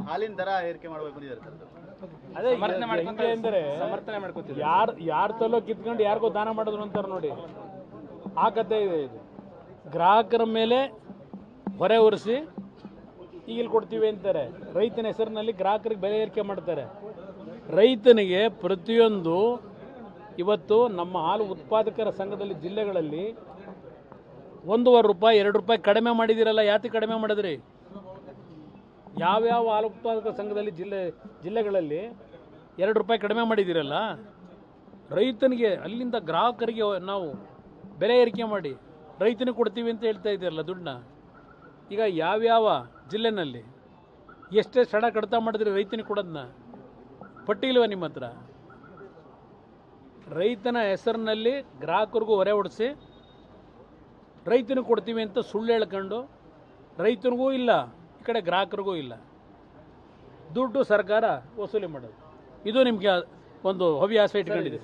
ಹಾಲಿನ ದರ ಏರಿಕೆ ಮಾಡಬೇಕು ಅದೇ ಸಮರ್ಥನೆ ಮಾಡ್ಕೊತೀವಿ. ಯಾರ ತಲೋ ಕಿತ್ಕೊಂಡು ಯಾರಿಗೋ ದಾನ ಮಾಡಿದ್ರು ಅಂತಾರೆ ನೋಡಿ, ಆ ಕಥೆ ಇದೆ ಇದು. ಗ್ರಾಹಕರ ಮೇಲೆ ಹೊರೆ ಹೊರಿಸಿ ಈಗ ಇಲ್ಲಿ ಕೊಡ್ತೀವಿ ಅಂತಾರೆ. ರೈತನ ಹೆಸರಿನಲ್ಲಿ ಗ್ರಾಹಕರಿಗೆ ಬೆಲೆ ಏರಿಕೆ ಮಾಡ್ತಾರೆ. ರೈತನಿಗೆ ಪ್ರತಿಯೊಂದು ಇವತ್ತು ನಮ್ಮ ಹಾಲು ಉತ್ಪಾದಕರ ಸಂಘದಲ್ಲಿ ಜಿಲ್ಲೆಗಳಲ್ಲಿ 1.5 ರೂಪಾಯಿ 2 ರೂಪಾಯಿ ಕಡಿಮೆ ಮಾಡಿದಿರಲ್ಲ. ಯಾತಿ ಕಡಿಮೆ ಮಾಡಿದ್ರಿ? ಯಾವ್ಯಾವ ಹಾಲು ಉತ್ಪಾದಕರ ಸಂಘದಲ್ಲಿ ಜಿಲ್ಲೆಗಳಲ್ಲಿ 2 ರೂಪಾಯಿ ಕಡಿಮೆ ಮಾಡಿದಿರಲ್ಲ. ರೈತನಿಗೆ ಅಲ್ಲಿಂದ ಗ್ರಾಹಕರಿಗೆ ನಾವು ಬೆಲೆ ಏರಿಕೆ ಮಾಡಿ ರೈತನಿಗೆ ಕೊಡ್ತೀವಿ ಅಂತ ಹೇಳ್ತಾ ಇದ್ದೀರಲ್ಲ ದುಡ್ಡನ್ನ. ಈಗ ಯಾವ್ಯಾವ ಜಿಲ್ಲೆನಲ್ಲಿ ಎಷ್ಟೇ ಸಡ ಕಡಿತ ಮಾಡಿದ್ರಿ ರೈತನಿಗೆ ಕೊಡೋದನ್ನ? ಪಟ್ಟಿ ಇಲ್ವ ನಿಮ್ಮ ಹತ್ರ? ರೈತನ ಹೆಸರಿನಲ್ಲಿ ಗ್ರಾಹಕರಿಗೂ ಹೊರೆ ಹೊಡಿಸಿ ರೈತನಿಗೆ ಕೊಡ್ತೀವಿ ಅಂತ ಸುಳ್ಳು ಹೇಳ್ಕೊಂಡು ರೈತನಿಗೂ ಇಲ್ಲ, ಈ ಕಡೆ ಗ್ರಾಹಕರಿಗೂ ಇಲ್ಲ, ದುಡ್ಡು ಸರ್ಕಾರ ವಸೂಲಿ ಮಾಡೋದು. ಇದು ನಿಮಗೆ ಒಂದು ಹವ್ಯಾಸ ಇಟ್ಕೊಂಡಿದೆ.